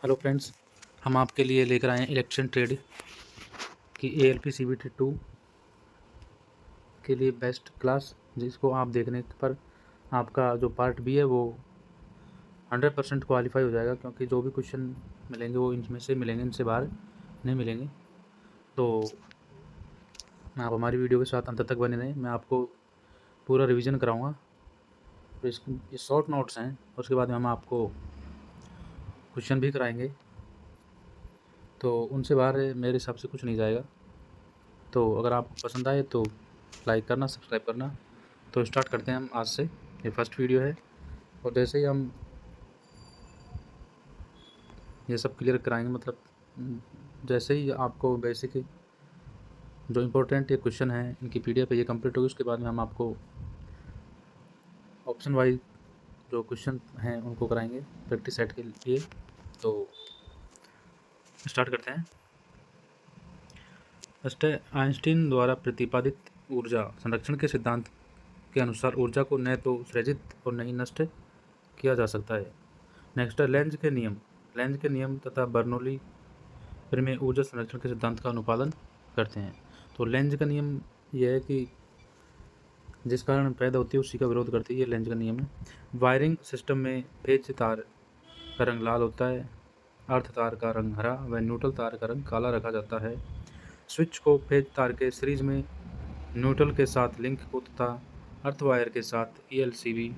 Hello friends, हम आपके लिए लेकर आए हैं इलेक्शन ट्रेड की ALP CBT 2 के लिए बेस्ट क्लास, जिसको आप देखने पर आपका जो पार्ट बी है वो 100% क्वालिफाई हो जाएगा, क्योंकि जो भी क्वेश्चन मिलेंगे वो इनमें से मिलेंगे, इनसे बाहर नहीं मिलेंगे। तो आप हमारी वीडियो के साथ अंत तक बने रहें। मैं आपको पूरा रिवीजन कराऊंगा। तो ये शॉर्ट नोट्स हैं, उसके बाद में हम आपको क्वेश्चन भी कराएंगे, तो उनसे बाहर मेरे हिसाब से कुछ नहीं जाएगा। तो अगर आपको पसंद आए तो लाइक करना, सब्सक्राइब करना। तो स्टार्ट करते हैं हम आज से। ये फर्स्ट वीडियो है, और जैसे ही हम ये सब क्लियर कराएंगे, मतलब जैसे ही आपको बेसिक जो इम्पोर्टेंट ये क्वेश्चन है इनकी PDF है ये कंप्लीट होगी, उसके बाद में हम आपको ऑप्शन वाइज जो क्वेश्चन हैं उनको कराएंगे प्रैक्टिस सेट के लिए। तो स्टार्ट करते हैं। फर्स्ट है, आइंस्टीन द्वारा प्रतिपादित ऊर्जा संरक्षण के सिद्धांत के अनुसार ऊर्जा को न तो सृजित और न ही नष्ट किया जा सकता है। नेक्स्ट है, लेंज के नियम। लेंज के नियम तथा बर्नौली प्रमेय ऊर्जा संरक्षण के सिद्धांत का अनुपालन करते हैं। तो लेंज का नियम यह है कि जिस कारण पैदा होती है उसी का विरोध करती है, ये लेंज का नियम है। वायरिंग सिस्टम में फेज तार का रंग लाल होता है, अर्थ तार का रंग हरा व न्यूट्रल तार का रंग काला रखा जाता है। स्विच को फेज तार के सीरीज में न्यूट्रल के साथ लिंक को तथा अर्थ वायर के साथ ELCV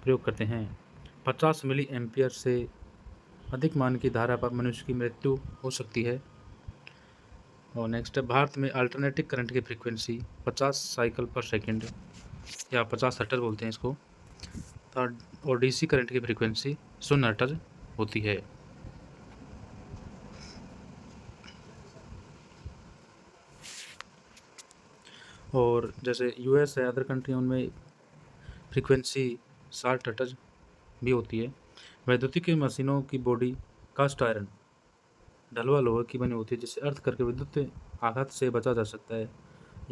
प्रयोग करते हैं। 50 मिली एम्पियर से अधिक मान की धारा पर मनुष्य की मृत्यु हो सकती है। और नेक्स्ट है, भारत में अल्टरनेटिंग करंट की फ्रीक्वेंसी 50 साइकिल पर सेकंड या 50 हर्ट्ज बोलते हैं इसको, और DC करंट की फ्रीक्वेंसी 0 हर्ट्ज होती है। और जैसे US है, अदर कंट्री, उनमें फ्रीक्वेंसी 60 हर्ट्ज भी होती है। वैद्युतिक मशीनों की बॉडी कास्ट आयरन ढलवा लोहे की बनी होती है, जिसे अर्थ करके विद्युत आघात से बचा जा सकता है।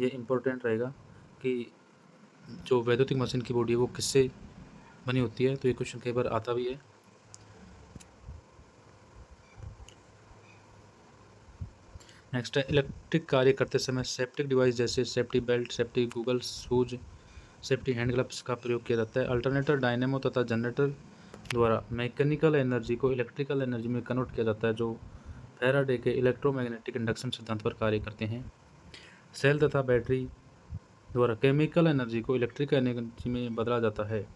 ये इम्पोर्टेंट रहेगा कि जो वैद्युतिक मशीन की बॉडी है वो किससे बनी होती है, तो ये क्वेश्चन कई बार आता भी है। नेक्स्ट है, इलेक्ट्रिक कार्य करते समय सेफ्टी डिवाइस जैसे safety belt, safety Google shoes, safety hand gloves का प्रयोग किया जाता है। अल्टरनेटर डायनेमो तथा जनरेटर द्वारा मैकेनिकल एनर्जी को इलेक्ट्रिकल एनर्जी में कन्वर्ट किया जाता है, जो फैराडे के इलेक्ट्रोमैग्नेटिक इंडक्शन सिद्धांत पर कार्य करते हैं। सेल तथा बैटरी द्वारा केमिकल एनर्जी को इलेक्ट्रिकल एनर्जी में बदला जाता है।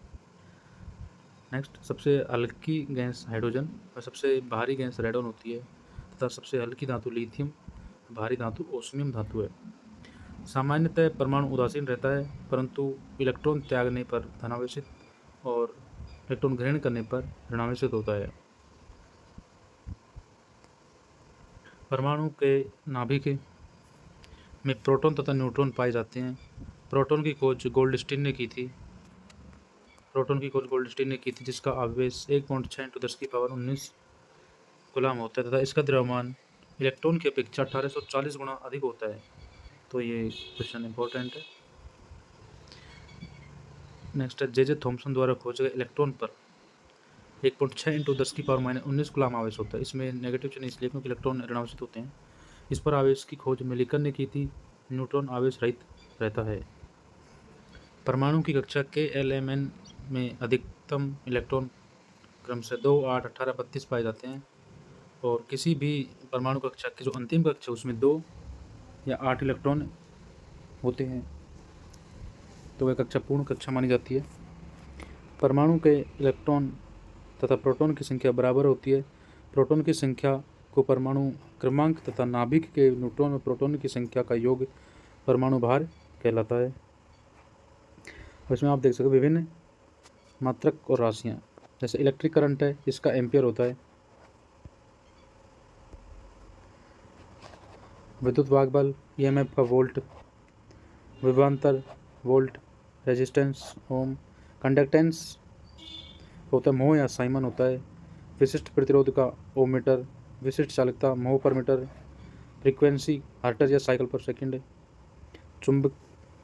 नेक्स्ट, सबसे हल्की गैस हाइड्रोजन और सबसे भारी गैस रेडॉन होती है, तथा सबसे हल्की धातु लिथियम, भारी धातु ओस्मियम धातु है। सामान्यतः परमाणु उदासीन रहता है, परंतु इलेक्ट्रॉन त्यागने पर धनावेशित और इलेक्ट्रॉन ग्रहण करने पर ऋणावेशित होता है। परमाणु के नाभिक में प्रोटॉन तथा न्यूट्रॉन पाए जाते हैं। प्रोटॉन की खोज गोल्डस्टीन ने की थी। जिसका आवेश 1.6 × 10⁻19 गुलाम होता है, तथा इसका द्रव्यमान इलेक्ट्रॉन की अपेक्षा 1840 गुना अधिक होता है। तो ये क्वेश्चन इंपॉर्टेंट है। नेक्स्ट है, J.J. थॉमसन द्वारा खोजे गए इलेक्ट्रॉन पर 1.6 × 10⁻19 गुलाम आवेश होता है। इसमें नेगेटिव चिन्ह इसलिए क्योंकि इलेक्ट्रॉन ऋणावेशित होते हैं। इस पर आवेश की खोज मिलिकन ने की थी। न्यूट्रॉन आवेश रहित रहता है। परमाणु की कक्षा के LMN में अधिकतम इलेक्ट्रॉन क्रमशः 2, 8, 18, 32 पाए जाते हैं, और किसी भी परमाणु कक्षा की जो अंतिम कक्षा उसमें 2 या 8 इलेक्ट्रॉन होते हैं, तो वह कक्षा पूर्ण कक्षा मानी जाती है। परमाणु के इलेक्ट्रॉन तथा प्रोटॉन की संख्या बराबर होती है। प्रोटॉन की संख्या को परमाणु क्रमांक तथा नाभिक के न्यूट्रॉन और प्रोटॉन की संख्या का योग परमाणु भार कहलाता है। इसमें आप देख सकते विभिन्न मात्रक और राशियाँ, जैसे इलेक्ट्रिक करंट है, इसका एम्पियर होता है। विद्युत वाहक बल EMF का वोल्ट, विभवांतर वोल्ट, रेजिस्टेंस ओम, कंडक्टेंस होता है मोह या साइमन होता है, विशिष्ट प्रतिरोध का ओम मीटर, विशिष्ट चालकता मोह पर मीटर, फ्रीक्वेंसी हर्ट्ज या साइकिल पर सेकंड, चुंबक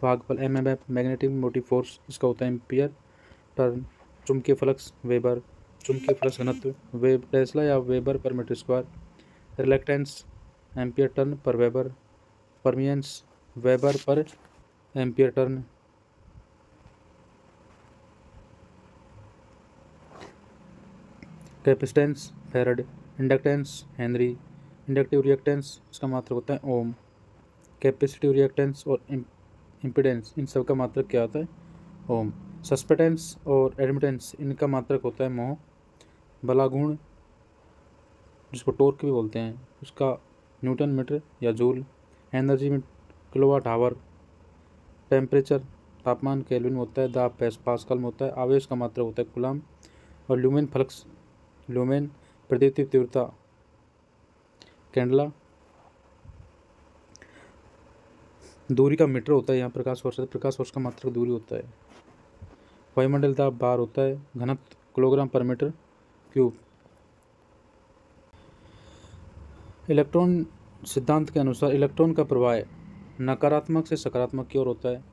वाहक बल MMF, मैग्नेटिक मोटिव फोर्स, इसका होता है एम्पियर टर्न, चुंबकीय फ्लक्स वेबर, चुंबकीय फ्लक्स घनत्व वेब टेस्ला या वेबर पर metre square, reluctance ampere turn पर वेबर, परमियंस वेबर पर ampere turn, capacitance farad, inductance henry, inductive reactance इसका मात्रक होता है ओम, कैपेसिटिव रिएक्टेंस और इम्पीडेंस इन सब का मात्रक क्या होता है ओम, सस्पेटेंस और एडमिटेंस इनका मात्रक होता है मोह, बलागुण जिसको टॉर्क भी बोलते हैं उसका न्यूटन मीटर या जूल, एनर्जी में किलोवाट आवर, टेम्परेचर तापमान केल्विन में होता है, दाब पास्कल में होता है, आवेश का मात्रक होता है कूलम, और ल्यूमेन फ्लक्स ल्यूमेन प्रदीप्ति तीव्रता कैंडला, दूरी का मीटर होता है यहाँ प्रकाश वर्ष का मात्रक दूरी होता है, वायुमंडल दाब बार होता है, घनत्व किलोग्राम पर मीटर क्यूब। इलेक्ट्रॉन सिद्धांत के अनुसार इलेक्ट्रॉन का प्रवाह नकारात्मक से सकारात्मक की ओर होता है,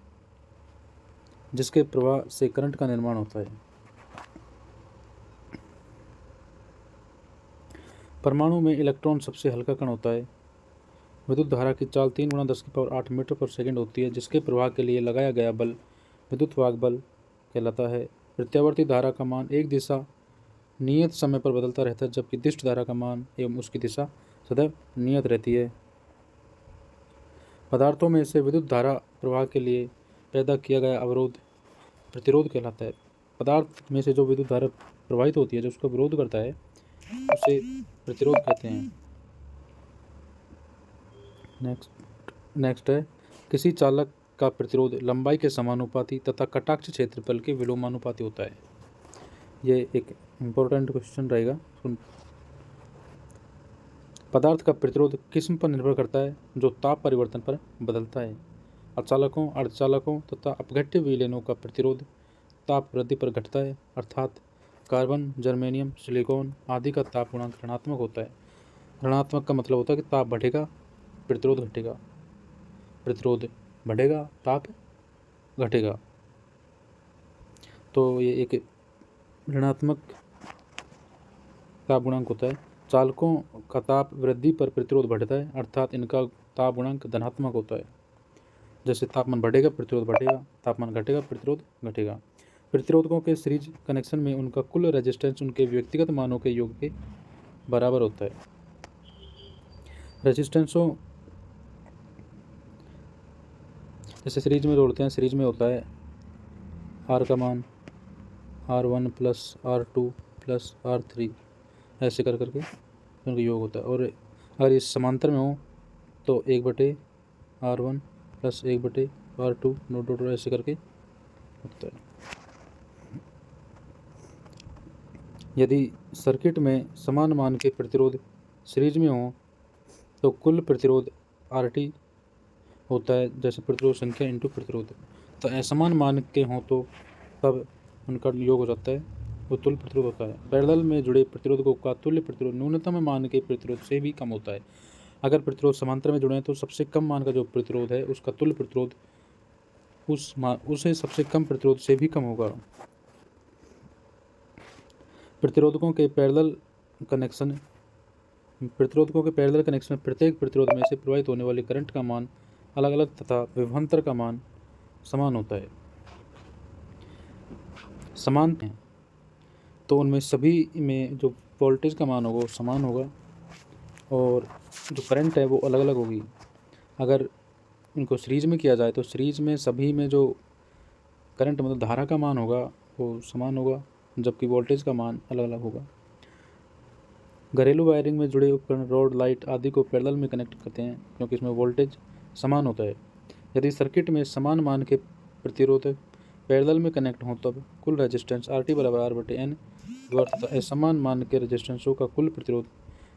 जिसके प्रवाह से करंट का निर्माण होता है। परमाणु में इलेक्ट्रॉन सबसे हल्का कण होता है। विद्युत धारा की चाल 3 × 10⁻8 मीटर पर सेकंड होती है, जिसके प्रवाह के लिए लगाया गया बल विद्युत वाहक बल कहलाता है। प्रत्यावर्ती धारा का मान एक दिशा नियत समय पर बदलता रहता है, जबकि दिष्ट धारा का मान एवं उसकी दिशा सदैव नियत रहती है। पदार्थों में से विद्युत धारा प्रवाह के लिए पैदा किया गया अवरोध प्रतिरोध कहलाता है। पदार्थ में से जो विद्युत धारा प्रवाहित होती है, जो उसका विरोध करता है, उसे प्रतिरोध कहते हैं। नेक्स्ट है किसी चालक का प्रतिरोध लंबाई के समानुपाती तथा कटाक्ष क्षेत्रफल के विलोमानुपाती होता है। ये एक इम्पोर्टेंट क्वेश्चन रहेगा। पदार्थ का प्रतिरोध किस्म पर निर्भर करता है जो ताप परिवर्तन पर बदलता है। अचालकों, अर्धचालकों तथा अपघट्य विलयनों का प्रतिरोध ताप वृद्धि पर घटता है, अर्थात कार्बन, जर्मेनियम, सिलिकॉन आदि का ताप गुणांक ऋणात्मक होता है। ऋणात्मक का मतलब होता है कि ताप बढ़ेगा, प्रतिरोध घटेगा, प्रतिरोध बढ़ेगा, ताप घटेगा। तो ये एक ऋणात्मक ताप गुणांक होता है। चालकों का ताप वृद्धि पर प्रतिरोध बढ़ता है, अर्थात इनका ताप गुणांक धनात्मक होता है। जैसे तापमान बढ़ेगा प्रतिरोध बढ़ेगा, तापमान घटेगा प्रतिरोध घटेगा। प्रतिरोधकों के सीरीज कनेक्शन में उनका कुल रेजिस्टेंस उनके व्यक्तिगत मानों के योग के बराबर होता है। रेजिस्टेंसों जैसे सीरीज में जोड़ते हैं, सीरीज में होता है R का मान R1 + R2 + R3 ऐसे कर करके उनका योग होता है। और अगर ये समांतर में हो तो 1/R1 + 1/R2 नोट ऐसे करके होता है। यदि सर्किट में समान मान के प्रतिरोध सीरीज में हो तो कुल प्रतिरोध RT होता है, जैसे प्रतिरोध संख्या इंटू प्रतिरोध। तो असमान मान के हों तो तब उनका योग हो जाता है, वो तुल्य प्रतिरोध होता है। पैरेलल में जुड़े प्रतिरोधकों का तुल्य प्रतिरोध न्यूनतम मान के प्रतिरोध से भी कम होता है। अगर प्रतिरोध समांतर में जुड़े हैं तो सबसे कम मान का जो प्रतिरोध है उसका तुल्य प्रतिरोध उसे सबसे कम प्रतिरोध से भी कम होगा। प्रतिरोधकों के पैरेलल कनेक्शन में प्रत्येक प्रतिरोध में से प्रवाहित होने वाली करंट का मान अलग अलग तथा विभवांतर का मान समान होता है। समान है तो उनमें सभी में जो वोल्टेज का मान होगा वो समान होगा और जो करंट है वो अलग अलग होगी। अगर इनको सीरीज में किया जाए तो सीरीज में सभी में जो करंट मतलब धारा का मान होगा वो समान होगा, जबकि वोल्टेज का मान अलग अलग होगा। घरेलू वायरिंग में जुड़े उपकरण रॉड, लाइट आदि को पैरेलल में कनेक्ट करते हैं क्योंकि इसमें वोल्टेज समान होता है। यदि सर्किट में समान मान के प्रतिरोध पैरेलल में कनेक्ट हों तब कुल रेजिस्टेंस RT = R/N तथा असमान मान के रेजिस्टेंसों का कुल प्रतिरोध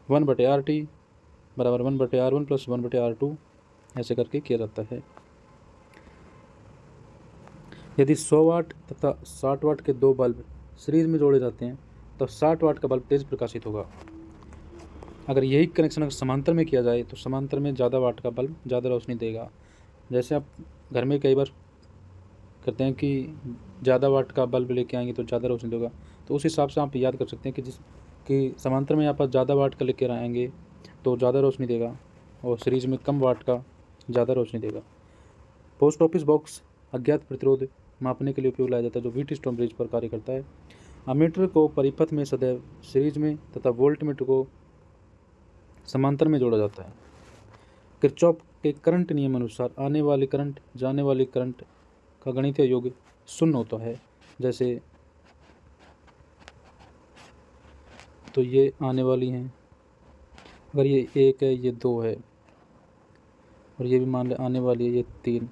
1/RT = 1/R1 + 1/R2 ऐसे करके किया जाता है। यदि 100 वाट तथा 60 वाट के दो बल्ब सीरीज में जोड़े जाते हैं तो 60 वाट का बल्ब तेज प्रकाशित होगा। अगर यही कनेक्शन अगर समांतर में किया जाए तो समांतर में ज़्यादा वाट का बल्ब ज़्यादा रोशनी देगा। जैसे आप घर में कई बार करते हैं कि ज़्यादा वाट का बल्ब लेके आएंगे तो ज़्यादा रोशनी देगा, तो उस हिसाब से आप याद कर सकते हैं कि समांतर में आप ज़्यादा वाट का लेकर आएंगे तो ज़्यादा रोशनी देगा, और सीरीज में कम वाट का ज़्यादा रोशनी देगा। पोस्ट ऑफिस बॉक्स अज्ञात प्रतिरोध मापने के लिए उपयोग लाया जाता है, जो व्हीटस्टोन ब्रिज पर कार्य करता है। अमीटर को परिपथ में सदैव सीरीज में तथा वोल्टमीटर को समांतर में जोड़ा जाता है। किरचॉफ के करंट नियम अनुसार आने वाली करंट जाने वाली करंट का गणितीय योग शून्य होता है। जैसे तो ये आने वाली हैं, अगर ये 1 है, ये 2 है, और ये भी मान ले आने वाली है, ये 3,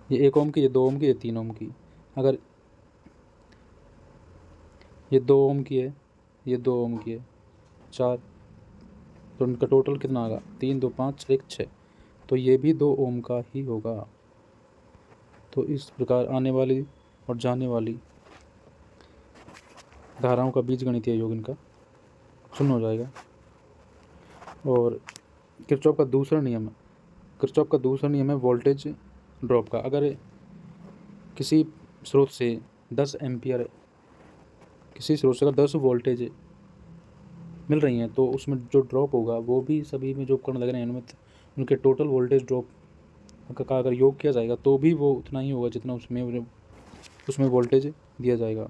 ये 1 ओम की, ये 2 ओम की, ये 3 ओम की। अगर ये 2 ओम की है, ये 2 ओम की है, 4, तो उनका टोटल कितना आएगा? 3 2 5 1 6, तो ये भी 2 ओम का ही होगा। तो इस प्रकार आने वाली और जाने वाली धाराओं का बीजगणितीय योग इनका शून्य हो जाएगा। और किरचॉफ का दूसरा नियम है वोल्टेज ड्रॉप का। अगर किसी स्रोत से 10 एम्पियर, किसी स्रोत से अगर 10 वोल्टेज मिल रही हैं, तो उसमें जो ड्रॉप होगा वो भी सभी में जो उपकरण लग रहे हैं उनमें उनके टोटल वोल्टेज ड्रॉप का अगर योग किया जाएगा तो भी वो उतना ही होगा जितना उसमें वोल्टेज दिया जाएगा।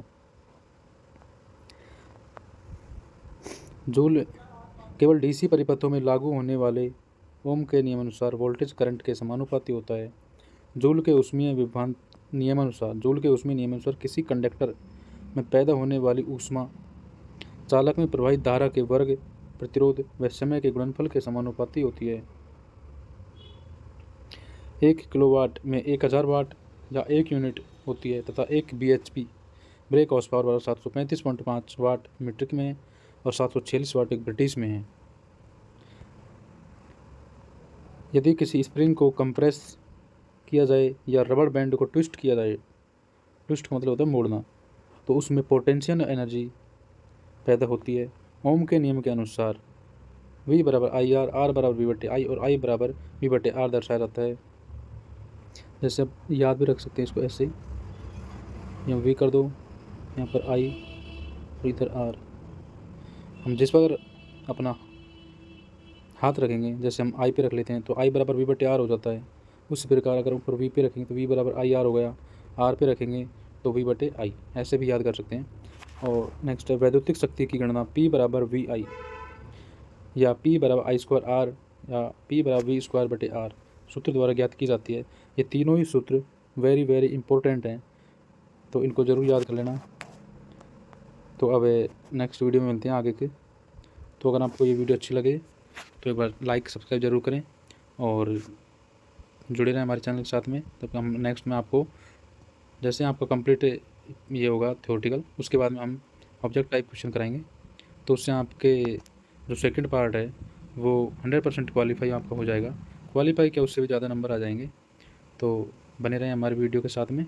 जूल केवल डीसी परिपथों में लागू होने वाले ओम के नियमानुसार वोल्टेज करंट के समानुपाती होता है। जूल के ऊष्मीय नियमानुसार किसी कंडक्टर में पैदा होने वाली ऊष्मा चालक में प्रवाहित धारा के वर्ग, प्रतिरोध व समय के गुणनफल के समानुपाती होती है। 1 किलोवाट में 1000 वाट या 1 यूनिट होती है, तथा 1 bhp ब्रेक हॉर्स पावर 735.5 वाट मीट्रिक में और 746 वाट एक ब्रिटिश में है। यदि किसी स्प्रिंग को कंप्रेस किया जाए या रबर बैंड को ट्विस्ट किया जाए, ट्विस्ट का मतलब होता है मोड़ना, तो उसमें पोटेंशियल एनर्जी पैदा होती है। ओम के नियम के अनुसार V बराबर IR, R बराबर V/I और I बराबर V/R दर्शाया जाता है। जैसे आप याद भी रख सकते हैं इसको ऐसे ही, यहाँ V कर दो, यहाँ पर I और इधर R। हम जिस पर अपना हाथ रखेंगे, जैसे हम I पे रख लेते हैं तो I बराबर V/R हो जाता है। उसी प्रकार अगर ऊपर V पे रखेंगे तो V बराबर IR हो गया, R पे रखेंगे तो V/I, ऐसे भी याद कर सकते हैं। और नेक्स्ट है वैद्युतिक शक्ति की गणना P बराबर VI या P बराबर I² R या P बराबर V² R सूत्र द्वारा ज्ञात की जाती है। ये तीनों ही सूत्र वेरी इंपॉर्टेंट हैं, तो इनको ज़रूर याद कर लेना। तो अब नेक्स्ट वीडियो में मिलते हैं आगे के। तो अगर आपको ये वीडियो अच्छी लगे तो एक बार लाइक सब्सक्राइब ज़रूर करें और जुड़े रहें हमारे चैनल के साथ में। तब हम नेक्स्ट में आपको जैसे आपका कंप्लीट ये होगा थ्योरेटिकल, उसके बाद में हम ऑब्जेक्ट टाइप क्वेश्चन कराएंगे, तो उससे आपके जो सेकंड पार्ट है वो 100% क्वालिफाई आपका हो जाएगा। क्वालिफाई क्या, उससे भी ज़्यादा नंबर आ जाएंगे। तो बने रहें हमारे वीडियो के साथ में।